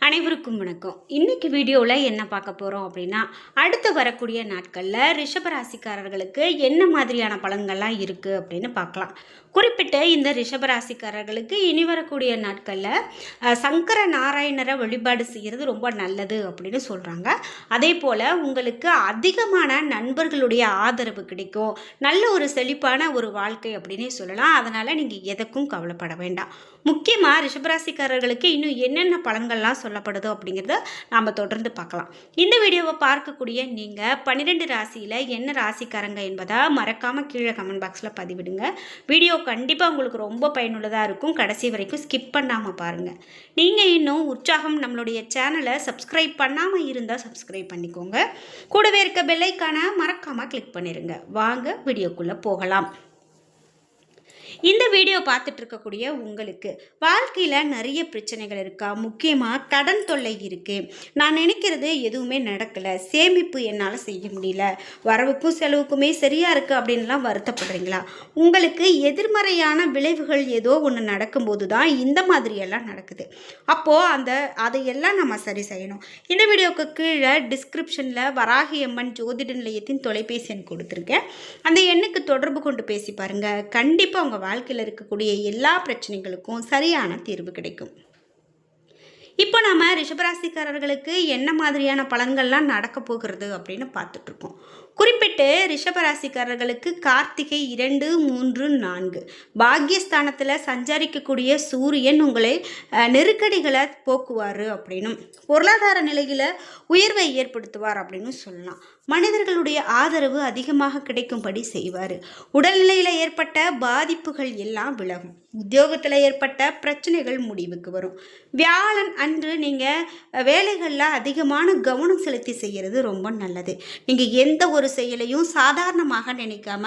அனைவருக்கும் வணக்கம். இன்னைக்கு வீடியோவில் என்ன பார்க்க போகிறோம் அப்படின்னா, அடுத்து வரக்கூடிய நாட்களில் ரிஷபராசிக்காரர்களுக்கு என்ன மாதிரியான பலன்கள்லாம் இருக்குது அப்படின்னு பார்க்கலாம். குறிப்பிட்ட இந்த ரிஷபராசிக்காரர்களுக்கு இனி வரக்கூடிய நாட்களில் சங்கர நாராயணரை வழிபாடு செய்கிறது ரொம்ப நல்லது அப்படின்னு சொல்கிறாங்க. அதே போல் உங்களுக்கு அதிகமான நண்பர்களுடைய ஆதரவு கிடைக்கும். நல்ல ஒரு செழிப்பான ஒரு வாழ்க்கை அப்படின்னே சொல்லலாம். அதனால் நீங்கள் எதுக்கும் கவலைப்பட வேண்டாம். முக்கியமாக ரிஷபராசிக்காரர்களுக்கு இன்னும் என்னென்ன பலன்கள்லாம் சொல்லப்படுதோ அப்படிங்கிறத நாம் தொடர்ந்து பார்க்கலாம். இந்த வீடியோவை பார்க்கக்கூடிய நீங்கள் 12 ராசியில் என்ன ராசிக்காரங்க என்பதை மறக்காமல் கீழே கமெண்ட் பாக்ஸில் பதிவிடுங்க. வீடியோ கண்டிப்பாக உங்களுக்கு ரொம்ப பயனுள்ளதாக இருக்கும். கடைசி வரைக்கும் ஸ்கிப் பண்ணாமல் பாருங்கள். நீங்கள் இன்னும் உற்சாகம் நம்மளுடைய சேனலை சப்ஸ்கிரைப் பண்ணாமல் இருந்தால் சப்ஸ்கிரைப் பண்ணிக்கோங்க. கூடவே இருக்க பெல்லைக்கான மறக்காமல் கிளிக் பண்ணிடுங்க. வாங்க வீடியோக்குள்ளே போகலாம். இந்த வீடியோ பார்த்துட்டு இருக்கக்கூடிய உங்களுக்கு வாழ்க்கையில் நிறைய பிரச்சனைகள் இருக்கா? முக்கியமாக கடன் தொல்லை இருக்குது. நான் நினைக்கிறது எதுவுமே நடக்கலை, சேமிப்பு என்னால் செய்ய முடியல, வரவுக்கும் செலவுக்குமே சரியாக இருக்குது அப்படின்லாம் வருத்தப்படுறீங்களா? உங்களுக்கு எதிர்மறையான விளைவுகள் ஏதோ ஒன்று நடக்கும்போது தான் இந்த மாதிரியெல்லாம் நடக்குது. அப்போது அதையெல்லாம் நம்ம சரி செய்யணும். இந்த வீடியோவுக்கு கீழே டிஸ்கிரிப்ஷனில் வராகி அம்மன் ஜோதிட நிலையத்தின் தொலைபேசி எண் கொடுத்துருக்கேன். அந்த எண்ணுக்கு தொடர்பு கொண்டு பேசி பாருங்கள். கண்டிப்பாக உங்கள் வாழ்க்கையில் இருக்கக்கூடிய எல்லா பிரச்சனைகளுக்கும் சரியான தீர்வு கிடைக்கும். இப்போ நம்ம ரிஷபராசிக்காரர்களுக்கு என்ன மாதிரியான பலன்கள்லாம் நடக்க போகிறது அப்படின்னு பார்த்துட்ருக்கோம். குறிப்பிட்டு ரிஷபராசிக்காரர்களுக்கு கார்த்திகை 2, 3, 4 பாக்யஸ்தானத்தில் சஞ்சரிக்கக்கூடிய சூரியன் உங்களை நெருக்கடிகளை போக்குவார் அப்படின்னும், பொருளாதார நிலையில் உயர்வை ஏற்படுத்துவார் அப்படின்னு சொல்லலாம். மனிதர்களுடைய ஆதரவு அதிகமாக கிடைக்கும்படி செய்வார். உடல்நிலையில் ஏற்பட்ட பாதிப்புகள் எல்லாம் விலகும். உத்தியோகத்தில் ஏற்பட்ட பிரச்சனைகள் முடிவுக்கு வரும். வியாழன் அன்று நீங்கள் வேலைகளில் அதிகமான கவனம் செலுத்தி செய்கிறது ரொம்ப நல்லது. நீங்கள் எந்த ஒரு செயலையும் சாதாரணமாக நினைக்காம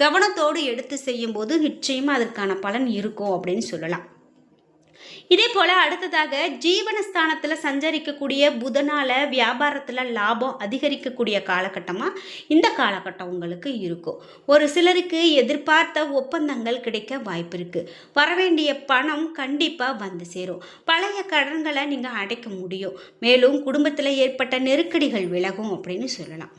கவனத்தோடு எடுத்து செய்யும்போது நிச்சயமாக அதற்கான பலன் இருக்கும் அப்படின்னு சொல்லலாம். இதே போல் அடுத்ததாக ஜீவனஸ்தானத்தில் சஞ்சரிக்கக்கூடிய புதனால வியாபாரத்தில் லாபம் அதிகரிக்கக்கூடிய காலகட்டமாக இந்த காலகட்டம் உங்களுக்கு இருக்கும். ஒரு சிலருக்கு எதிர்பார்த்த ஒப்பந்தங்கள் கிடைக்க வாய்ப்பு இருக்குது. வரவேண்டிய பணம் கண்டிப்பாக வந்து சேரும். பழைய கடன்களை நீங்கள் அடைக்க முடியும். மேலும் குடும்பத்தில் ஏற்பட்ட நெருக்கடிகள் விலகும் அப்படின்னு சொல்லலாம்.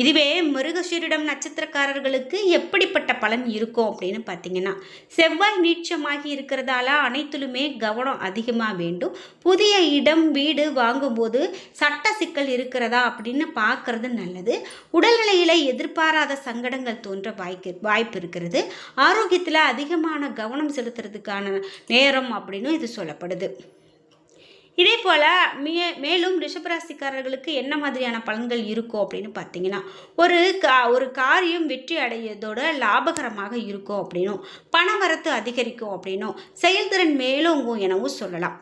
இதுவே மிருகசீரிடம் நட்சத்திரக்காரர்களுக்கு எப்படிப்பட்ட பலன் இருக்கும் அப்படின்னு பார்த்தீங்கன்னா, செவ்வாய் நீச்சமாகி இருக்கிறதால அனைத்திலுமே கவனம் அதிகமாக வேண்டும். புதிய இடம் வீடு வாங்கும்போது சட்ட சிக்கல் இருக்கிறதா அப்படின்னு பார்க்கறது நல்லது. உடல்நிலையில் எதிர்பாராத சங்கடங்கள் தோன்ற வாய்ப்பு இருக்கிறது. ஆரோக்கியத்தில் அதிகமான கவனம் செலுத்துறதுக்கான நேரம் அப்படின்னு இது சொல்லப்படுது. இதே போல் மேலும் ரிஷபராசிக்காரர்களுக்கு என்ன மாதிரியான பலன்கள் இருக்கும் அப்படின்னு பார்த்தீங்கன்னா, ஒரு காரியம் வெற்றி அடையதோட லாபகரமாக இருக்கும் அப்படின்னும், பணவரத்து அதிகரிக்கும் அப்படின்னும், செயல்திறன் மேலோங்கும் எனவும் சொல்லலாம்.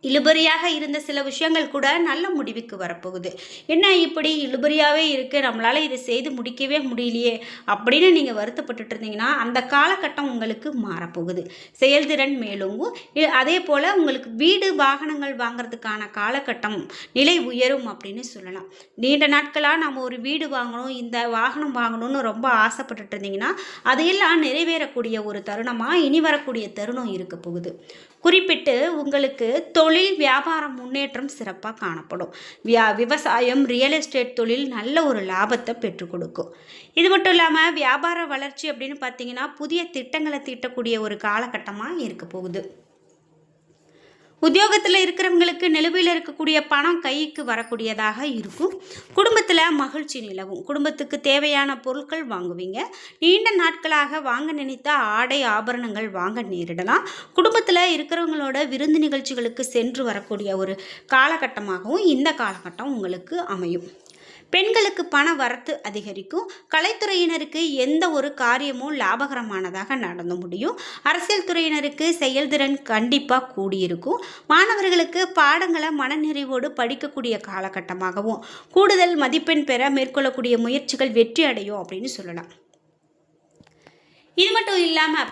இழுபறியாக இருந்த சில விஷயங்கள் கூட நல்ல முடிவுக்கு வரப்போகுது. என்ன இப்படி இழுபறியாகவே இருக்குது, நம்மளால் இதை செய்து முடிக்கவே முடியலையே அப்படின்னு நீங்கள் வருத்தப்பட்டுட்டு இருந்தீங்கன்னா அந்த காலகட்டம் உங்களுக்கு மாறப்போகுது. செயல்திறன் மேலோங்கும். அதே போல் உங்களுக்கு வீடு வாகனங்கள் வாங்கிறதுக்கான காலகட்டம் நிலை உயரும் அப்படின்னு சொல்லலாம். நீண்ட நாட்களாக நம்ம ஒரு வீடு வாங்கணும், இந்த வாகனம் வாங்கணும்னு ரொம்ப ஆசைப்பட்டுட்டு இருந்தீங்கன்னா அதையெல்லாம் நிறைவேறக்கூடிய ஒரு தருணமாக இனி வரக்கூடிய தருணம் இருக்க போகுது. குறிப்பிட்டு உங்களுக்கு தொழில் வியாபாரம் முன்னேற்றம் சிறப்பாக காணப்படும். விவசாயம் ரியல் எஸ்டேட் தொழில் நல்ல ஒரு லாபத்தை பெற்றுக் கொடுக்கும். இது மட்டும் இல்லாமல் வியாபார வளர்ச்சி அப்படின்னு பார்த்தீங்கன்னா புதிய திட்டங்களை தீட்டக்கூடிய ஒரு காலகட்டமாக இருக்க போகுது. உத்தியோகத்தில் இருக்கிறவங்களுக்கு நிலுவையில் இருக்கக்கூடிய பணம் கைக்கு வரக்கூடியதாக இருக்கும். குடும்பத்தில் மகிழ்ச்சி நிலவும். குடும்பத்துக்கு தேவையான பொருட்கள் வாங்குவீங்க. நீண்ட நாட்களாக வாங்க நினைத்த ஆடை ஆபரணங்கள் வாங்க நேரிடலாம். குடும்பத்தில் இருக்கிறவங்களோட விருந்து நிகழ்ச்சிகளுக்கு சென்று வரக்கூடிய ஒரு காலகட்டமாகவும் இந்த காலகட்டம் உங்களுக்கு அமையும். பெண்களுக்கு பண வரத்து அதிகரிக்கும். கலைத்துறையினருக்கு எந்த ஒரு காரியமும் லாபகரமானதாக நடந்து முடியும். அரசியல் துறையினருக்கு செயல்திறன் கண்டிப்பாக கூடியிருக்கும். மாணவர்களுக்கு பாடங்களை மனநிறைவோடு படிக்கக்கூடிய காலகட்டமாகவும், கூடுதல் மதிப்பெண் பெற மேற்கொள்ளக்கூடிய முயற்சிகள் வெற்றி அடையும் அப்படின்னு சொல்லலாம். இது மட்டும் இல்லாமல்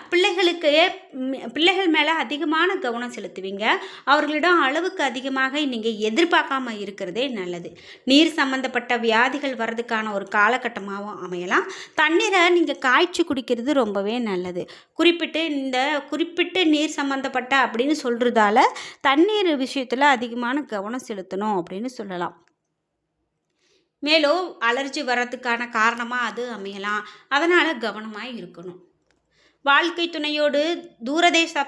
பிள்ளைகள் மேலே அதிகமான கவனம் செலுத்துவீங்க. அவர்களிடம் அளவுக்கு அதிகமாக நீங்கள் எதிர்பார்க்காம இருக்கிறதே நல்லது. நீர் சம்பந்தப்பட்ட வியாதிகள் வர்றதுக்கான ஒரு காலகட்டமாகவும் அமையலாம். தண்ணீரை நீங்கள் காய்ச்சி குடிக்கிறது ரொம்பவே நல்லது. குறிப்பிட்டு நீர் சம்பந்தப்பட்ட அப்படின்னு சொல்கிறதால தண்ணீர் விஷயத்தில் அதிகமான கவனம் செலுத்தணும் அப்படின்னு சொல்லலாம். மேலும் அலர்ஜி வர்றதுக்கான காரணமாக அது அமையலாம். அதனால் கவனமாக இருக்கணும். வாழ்க்கை துணையோடு தூரதேச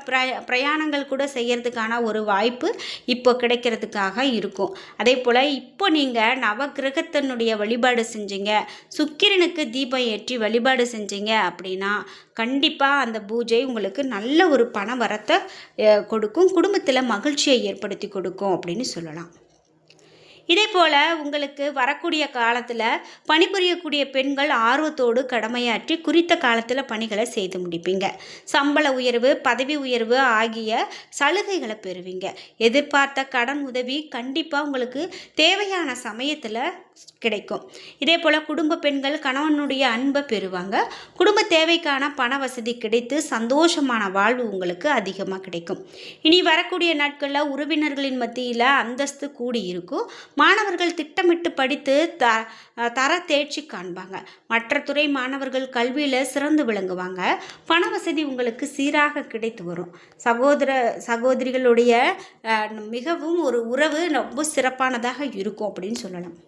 பிரயாணங்கள் கூட செய்கிறதுக்கான ஒரு வாய்ப்பு இப்போ கிடைக்கிறதுக்காக இருக்கும். அதே போல் இப்போ நீங்கள் நவகிரகத்தினுடைய வழிபாடு செஞ்சீங்க, சுக்கிரனுக்கு தீபம் ஏற்றி வழிபாடு செஞ்சீங்க அப்படின்னா கண்டிப்பாக அந்த பூஜை உங்களுக்கு நல்ல ஒரு பண வரத்தை கொடுக்கும், குடும்பத்தில் மகிழ்ச்சியை ஏற்படுத்தி கொடுக்கும் அப்படின்னு சொல்லலாம். இதே போல் உங்களுக்கு வரக்கூடிய காலத்தில் பணிபுரியக்கூடிய பெண்கள் ஆர்வத்தோடு கடமையாற்றி குறித்த காலத்தில் பணிகளை செய்து முடிப்பீங்க. சம்பள உயர்வு, பதவி உயர்வு ஆகிய சலுகைகளை பெறுவீங்க. எதிர்பார்த்த கடன் உதவி கண்டிப்பாக உங்களுக்கு தேவையான சமயத்தில் கிடைக்கும். இதே போல் குடும்ப பெண்கள் கணவனுடைய அன்பை பெறுவாங்க. குடும்ப தேவைக்கான பண வசதி கிடைத்து சந்தோஷமான வாழ்வு உங்களுக்கு அதிகமாக கிடைக்கும். இனி வரக்கூடிய நாட்களில் உறவினர்களின் மத்தியில் அந்தஸ்து கூடி இருக்கும். மாணவர்கள் திட்டமிட்டு படித்து தர தேர்ச்சி காண்பாங்க. மற்ற துறை மாணவர்கள் கல்வியில் சிறந்து விளங்குவாங்க. பண வசதி உங்களுக்கு சீராக கிடைத்து வரும். சகோதரிகளுடைய மிகவும் ஒரு உறவு ரொம்ப சிறப்பானதாக இருக்கும் அப்படின்னு சொல்லலாம்.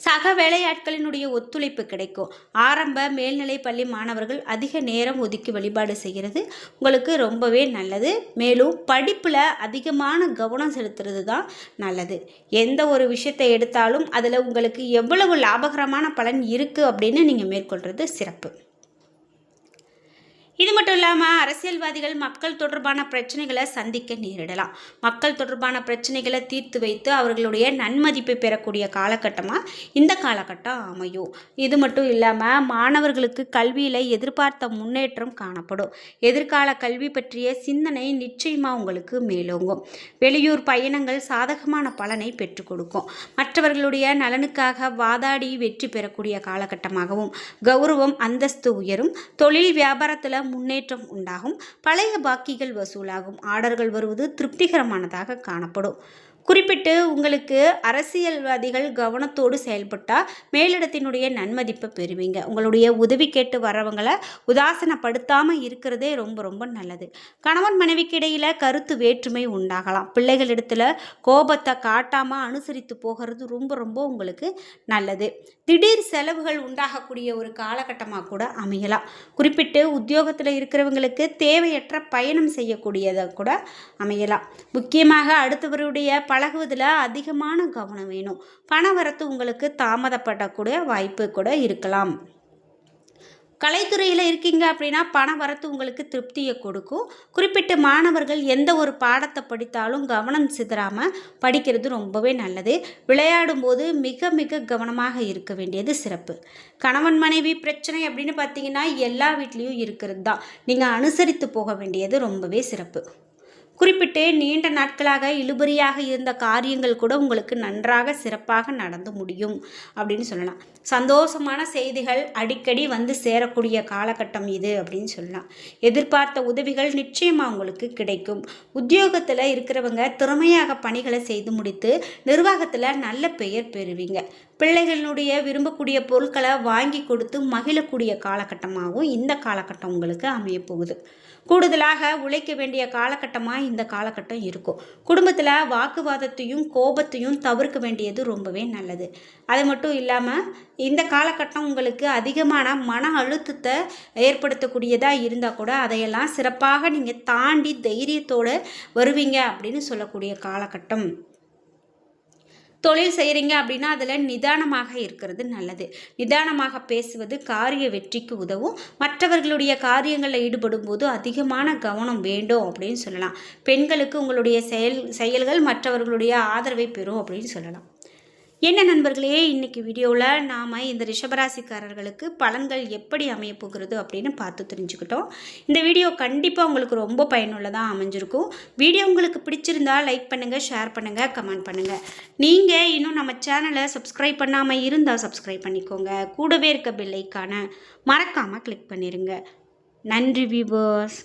சக வேலையாட்களினுடைய ஒத்துழைப்பு கிடைக்கும். ஆரம்ப மேல்நிலை பள்ளி மாணவர்கள் அதிக நேரம் ஒதுக்கி வழிபாடு செய்கிறது உங்களுக்கு ரொம்பவே நல்லது. மேலும் படிப்பில் அதிகமான கவனம் செலுத்துறது தான் நல்லது. எந்த ஒரு விஷயத்தை எடுத்தாலும் அதில் உங்களுக்கு எவ்வளவு லாபகரமான பலன் இருக்குது அப்படின்னு நீங்கள் மேற்கொள்கிறது சிறப்பு. இது மட்டும் இல்லாமல் அரசியல்வாதிகள் மக்கள் தொடர்பான பிரச்சனைகளை சந்திக்க நேரிடலாம். மக்கள் தொடர்பான பிரச்சனைகளை தீர்த்து வைத்து அவர்களுடைய நன்மதிப்பை பெறக்கூடிய காலகட்டமாக இந்த காலகட்டம் அமையும். இது மட்டும் இல்லாமல் மாணவர்களுக்கு கல்வியில் எதிர்பார்த்த முன்னேற்றம் காணப்படும். எதிர்கால கல்வி பற்றிய சிந்தனை நிச்சயமாக உங்களுக்கு மேலோங்கும். வெளியூர் பயணங்கள் சாதகமான பலனை பெற்றுக் கொடுக்கும். மற்றவர்களுடைய நலனுக்காக வாதாடி வெற்றி பெறக்கூடிய காலகட்டமாகவும் கௌரவம் அந்தஸ்து உயரும். தொழில் வியாபாரத்தில் முன்னேற்றம் உண்டாகும். பழைய பாக்கிகள் வசூலாகும். ஆர்டர்கள் வருவது திருப்திகரமானதாக காணப்படும். குறிப்பிட்டு உங்களுக்கு அரசியல்வாதிகள் கவனத்தோடு செயல்பட்டால் மேலிடத்தினுடைய நன்மதிப்பை பெறுவீங்க. உங்களுடைய உதவி கேட்டு வரவங்களை உதாசனப்படுத்தாமல் இருக்கிறதே ரொம்ப ரொம்ப நல்லது. கணவன் மனைவிக்கு இடையில் கருத்து வேற்றுமை உண்டாகலாம். பிள்ளைகளிடத்தில் கோபத்தை காட்டாமல் அனுசரித்து போகிறது ரொம்ப ரொம்ப உங்களுக்கு நல்லது. திடீர் செலவுகள் உண்டாகக்கூடிய ஒரு காலகட்டமாக கூட அமையலாம். குறிப்பிட்டு உத்தியோகத்தில் இருக்கிறவங்களுக்கு தேவையற்ற பயணம் செய்யக்கூடியதாக கூட அமையலாம். முக்கியமாக அடுத்தவருடைய பழகுவதில் அதிகமான கவனம் வேணும். பண வரத்து உங்களுக்கு தாமதப்படக்கூடிய வாய்ப்பு கூட இருக்கலாம். கலைத்துறையில் இருக்கீங்க அப்படின்னா பண வரத்து உங்களுக்கு திருப்தியை கொடுக்கும். குறிப்பிட்ட மாணவர்கள் எந்த ஒரு பாடத்தை படித்தாலும் கவனம் சிதறாமல் படிக்கிறது ரொம்பவே நல்லது. விளையாடும் போது மிக மிக கவனமாக இருக்க வேண்டியது சிறப்பு. கணவன் மனைவி பிரச்சனை அப்படின்னு பார்த்தீங்கன்னா எல்லா வீட்லேயும் இருக்கிறது தான். நீங்கள் அனுசரித்து போக வேண்டியது ரொம்பவே சிறப்பு. குறிப்பிட்டு நீண்ட நாட்களாக இழுபறியாக இருந்த காரியங்கள் கூட உங்களுக்கு நன்றாக சிறப்பாக நடந்து முடியும் அப்படின்னு சொல்லலாம். சந்தோஷமான செய்திகள் அடிக்கடி வந்து சேரக்கூடிய காலகட்டம் இது அப்படின்னு சொல்லலாம். எதிர்பார்த்த உதவிகள் நிச்சயமாக உங்களுக்கு கிடைக்கும். உத்தியோகத்தில் இருக்கிறவங்க திறமையாக பணிகளை செய்து முடித்து நிர்வாகத்தில் நல்ல பெயர் பெறுவீங்க. பிள்ளைகளுடைய விரும்பக்கூடிய பொருட்களை வாங்கி கொடுத்து மகிழக்கூடிய காலகட்டமாகவும் இந்த காலகட்டம் உங்களுக்கு அமையப்போகுது. கூடுதலாக உழைக்க வேண்டிய காலகட்டமாக இந்த காலகட்டம் இருக்கும். குடும்பத்தில் வாக்குவாதத்தையும் கோபத்தையும் தவிர்க்க வேண்டியது ரொம்பவே நல்லது. அது மட்டும் இல்லாமல் இந்த காலகட்டம் உங்களுக்கு அதிகமான மன அழுத்தத்தை ஏற்படுத்தக்கூடியதாக இருந்தால் கூட அதையெல்லாம் சிறப்பாக நீங்கள் தாண்டி தைரியத்தோடு வருவீங்க அப்படின்னு சொல்லக்கூடிய காலகட்டம். தொழில் செய்கிறீங்க அப்படின்னா அதில் நிதானமாக இருக்கிறது நல்லது. நிதானமாக பேசுவது காரிய வெற்றிக்கு உதவும். மற்றவர்களுடைய காரியங்களில் ஈடுபடும் போது அதிகமான கவனம் வேண்டும் அப்படின்னு சொல்லலாம். பெண்களுக்கு உங்களுடைய செயல்கள் மற்றவர்களுடைய ஆதரவை பெறும் அப்படின்னு சொல்லலாம். என்ன நண்பர்களே, இன்னைக்கு வீடியோவில் நாம் இந்த ரிஷபராசிக்காரர்களுக்கு பலன்கள் எப்படி அமைய போகிறது அப்படின்னு பார்த்து தெரிஞ்சுக்கிட்டோம். இந்த வீடியோ கண்டிப்பாக உங்களுக்கு ரொம்ப பயனுள்ளதாக அமைஞ்சிருக்கும். வீடியோ உங்களுக்கு பிடிச்சிருந்தா லைக் பண்ணுங்கள், ஷேர் பண்ணுங்கள், கமெண்ட் பண்ணுங்கள். நீங்கள் இன்னும் நம்ம சேனலை சப்ஸ்கிரைப் பண்ணாமல் இருந்தால் சப்ஸ்கிரைப் பண்ணிக்கோங்க. கூடவே இருக்க பெல் ஐக்கானை மறக்காமல் கிளிக் பண்ணிடுங்க. நன்றி வியூவர்ஸ்.